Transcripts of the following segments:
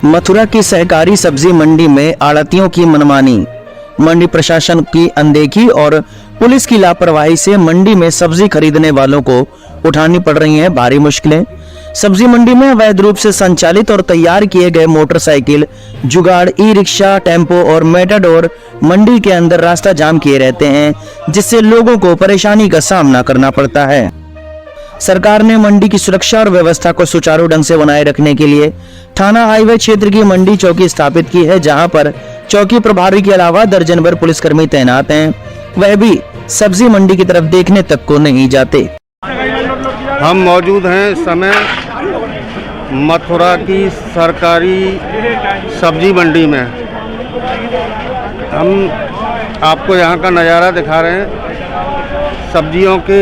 मथुरा की सहकारी सब्जी मंडी में आड़तियों की मनमानी, मंडी प्रशासन की अनदेखी और पुलिस की लापरवाही से मंडी में सब्जी खरीदने वालों को उठानी पड़ रही हैं भारी मुश्किलें। सब्जी मंडी में अवैध रूप से संचालित और तैयार किए गए मोटरसाइकिल, जुगाड़, ई रिक्शा, टेम्पो और मेटाडोर मंडी के अंदर रास्ता जाम किए रहते हैं, जिससे लोगों को परेशानी का सामना करना पड़ता है। सरकार ने मंडी की सुरक्षा और व्यवस्था को सुचारू ढंग से बनाए रखने के लिए थाना हाईवे क्षेत्र की मंडी चौकी स्थापित की है, जहां पर चौकी प्रभारी के अलावा दर्जन भर पुलिसकर्मी तैनात हैं। वह भी सब्जी मंडी की तरफ देखने तक को नहीं जाते। हम मौजूद हैं इस समय मथुरा की सरकारी सब्जी मंडी में। हम आपको यहाँ का नज़ारा दिखा रहे हैं। सब्जियों के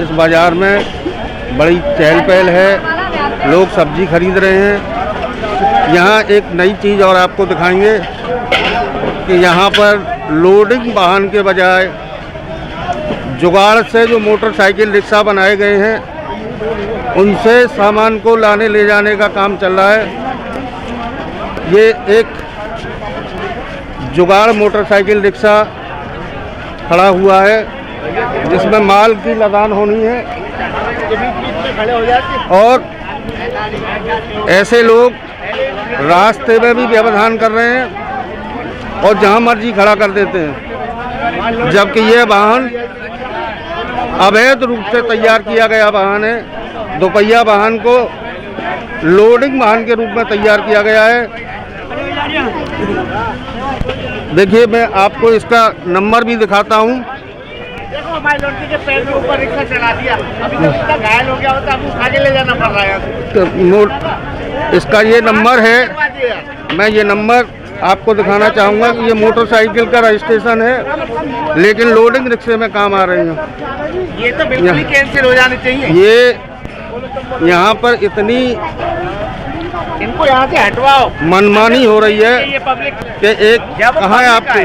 इस बाज़ार में बड़ी चहल पहल है, लोग सब्जी खरीद रहे हैं। यहाँ एक नई चीज़ और आपको दिखाएंगे कि यहाँ पर लोडिंग वाहन के बजाय जुगाड़ से जो मोटरसाइकिल रिक्शा बनाए गए हैं, उनसे सामान को लाने ले जाने का काम चल रहा है। ये एक जुगाड़ मोटरसाइकिल रिक्शा खड़ा हुआ है, जिसमें माल की लदान होनी है और ऐसे लोग रास्ते में भी व्यवधान कर रहे हैं और जहां मर्जी खड़ा कर देते हैं, जबकि ये वाहन अवैध रूप से तैयार किया गया वाहन है। दोपहिया वाहन को लोडिंग वाहन के रूप में तैयार किया गया है। देखिए, मैं आपको इसका नंबर भी दिखाता हूँ। देखो, हमारे लड़के के पैर के ऊपर रिक्शा चला दिया, अभी तो उसका घायल हो गया होता, अब उठा के ले जाना पड़ रहा है। तो इसका ये नंबर है, मैं ये नंबर आपको दिखाना चाहूँगा कि ये मोटरसाइकिल का रजिस्ट्रेशन है, लेकिन लोडिंग रिक्शे में काम आ रही है। ये तो बिल्कुल ही कैंसिल हो जानी चाहिए। ये यहाँ पर इतनी इनको यहाँ से हटवाओ, मनमानी हो रही है ये पब्लिक कि एक कहाँ है आपके,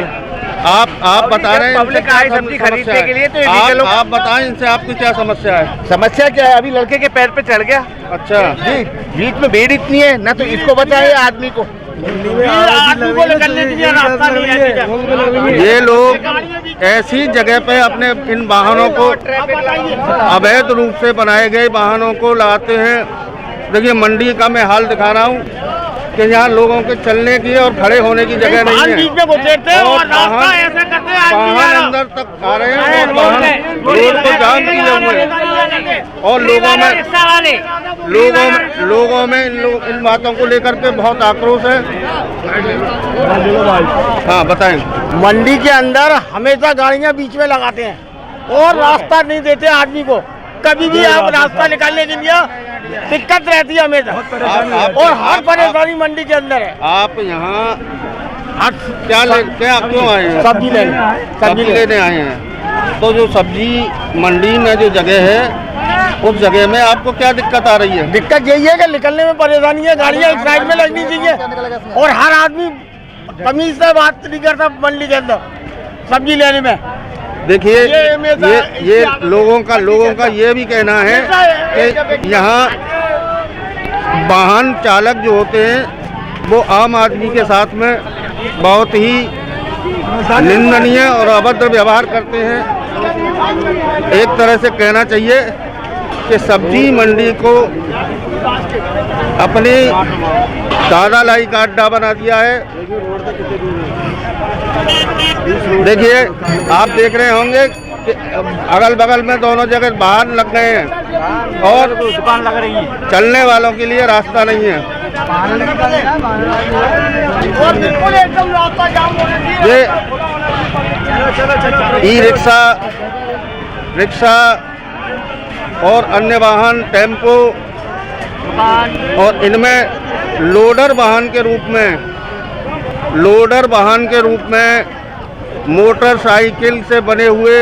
आप बता रहे हैं पब्लिक आए सब्जी खरीदने के लिए, तो आप बताएं इनसे आपकी क्या समस्या है। समस्या क्या है? अभी लड़के के पैर पे चढ़ गया। अच्छा जी, बीच में भीड़ इतनी है ना, तो इसको बचाए आदमी को निकलने दीजिए, रास्ता नहीं है। ये लोग ऐसी जगह पे अपने इन वाहनों को, अवैध रूप से बनाए गए वाहनों को लाते हैं। देखिए, मंडी का मैं हाल दिखा रहा हूँ कि यहाँ लोगों के चलने की और खड़े होने की जगह नहीं है और वाहन अंदर तक आ रहे हैं और वाहन रोड को जाम किए हुए हैं और लोगों में इन बातों को लेकर के बहुत आक्रोश है। हाँ, बताएं। मंडी के अंदर हमेशा गाड़ियां बीच में लगाते हैं और रास्ता नहीं देते आदमी को। कभी भी आप रास्ता निकालने के लिए दिक्कत रहती है हमेशा, और हर परेशानी मंडी के अंदर है। आप यहाँ क्या क्यों आए हैं? सब्जी लेने आए हैं। तो जो सब्जी मंडी में जो जगह है, उस जगह में आपको क्या दिक्कत आ रही है? दिक्कत यही है कि निकलने में परेशानी है, गाड़ियाँ साइड में लगनी चाहिए और हर आदमी तमीज से बात नहीं करता मंडी के अंदर सब्जी लेने में। देखिए, ये लोगों का ये भी कहना है कि यहाँ वाहन चालक जो होते हैं वो आम आदमी के साथ में बहुत ही निंदनीय और अभद्र व्यवहार करते हैं। एक तरह से कहना चाहिए कि सब्जी मंडी को अपनी दादा लाई का अड्डा बना दिया है। देखिए, आप देख रहे होंगे कि अगल बगल में दोनों जगह वाहन लग गए हैं और दुकान लग रही है, चलने वालों के लिए रास्ता नहीं है। ये ई रिक्शा और अन्य वाहन, टेम्पो और इनमें लोडर वाहन के रूप में मोटरसाइकिल से बने हुए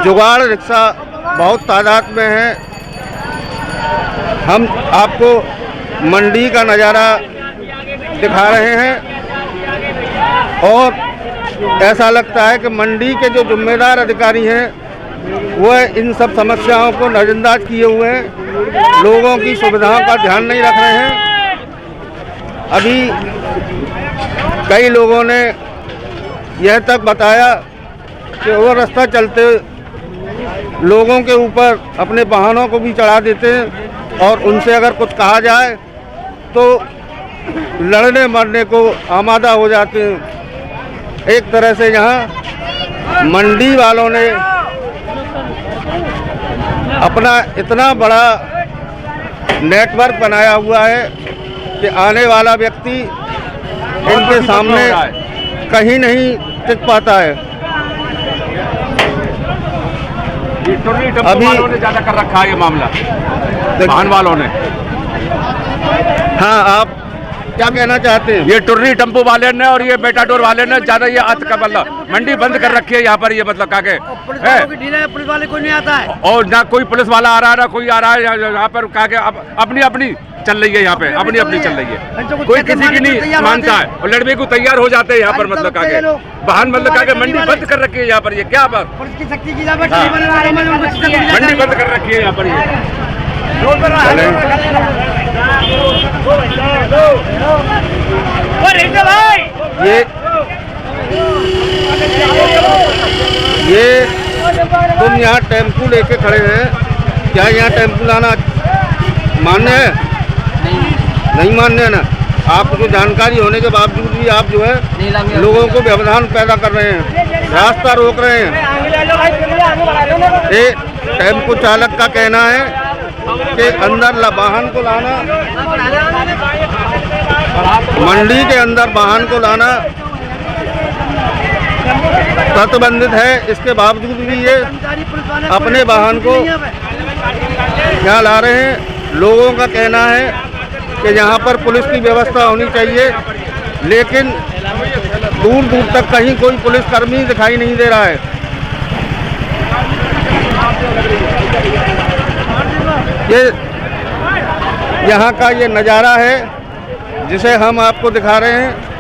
जुगाड़ रिक्शा बहुत तादाद में हैं। हम आपको मंडी का नज़ारा दिखा रहे हैं और ऐसा लगता है कि मंडी के जो जिम्मेदार अधिकारी हैं वह इन सब समस्याओं को नज़रअंदाज किए हुए हैं, लोगों की सुविधाओं का ध्यान नहीं रख रहे हैं। अभी कई लोगों ने यह तक बताया कि वो रास्ता चलते लोगों के ऊपर अपने वाहनों को भी चढ़ा देते हैं और उनसे अगर कुछ कहा जाए तो लड़ने मरने को आमादा हो जाते हैं। एक तरह से यहाँ मंडी वालों ने अपना इतना बड़ा नेटवर्क बनाया हुआ है कि आने वाला व्यक्ति इनके सामने कहीं नहीं टिक पाता है। अभी वालों ने ज्यादा कर रखा है ये मामला, वाहन वालों ने। हाँ, आप क्या कहना चाहते हैं? ये टुर्री टेम्पो वाले ने और ये मेटाडोर वाले ने ज्यादा ये अत का मतलब मंडी बंद कर रखी है यहाँ पर। ये मतलब क्या के पुलिस वाले कोई नहीं आता है और ना कोई पुलिस वाला आ रहा है ना कोई आ रहा है यहाँ पर। क्या के अपनी अपनी चल रही है यहाँ पे, अपनी अपनी चल रही है, कोई किसी की नहीं मानता है और लड़ने को तैयार हो जाते हैं यहाँ पर। मतलब क्या के वाहन मतलब क्या के मंडी बंद कर रखी है यहाँ पर। ये क्या बात, मंडी बंद कर रखी है यहाँ पर। ये तुम यहाँ टेम्पू लेके खड़े हैं, क्या यहाँ टेम्पू लाना मान्य है? नहीं मान्य है ना। आपको जानकारी होने के बावजूद भी आप जो है लोगों को व्यवधान पैदा कर रहे हैं, रास्ता रोक रहे हैं। ये टेम्पो चालक का कहना है कि अंदर वाहन को लाना, मंडी के अंदर वाहन को लाना प्रतिबंधित है। इसके बावजूद भी ये अपने वाहन को यहाँ ला रहे हैं। लोगों का कहना है कि यहाँ पर पुलिस की व्यवस्था होनी चाहिए, लेकिन दूर दूर तक कहीं कोई पुलिसकर्मी दिखाई नहीं दे रहा है। ये यहाँ का ये नज़ारा है जिसे हम आपको दिखा रहे हैं।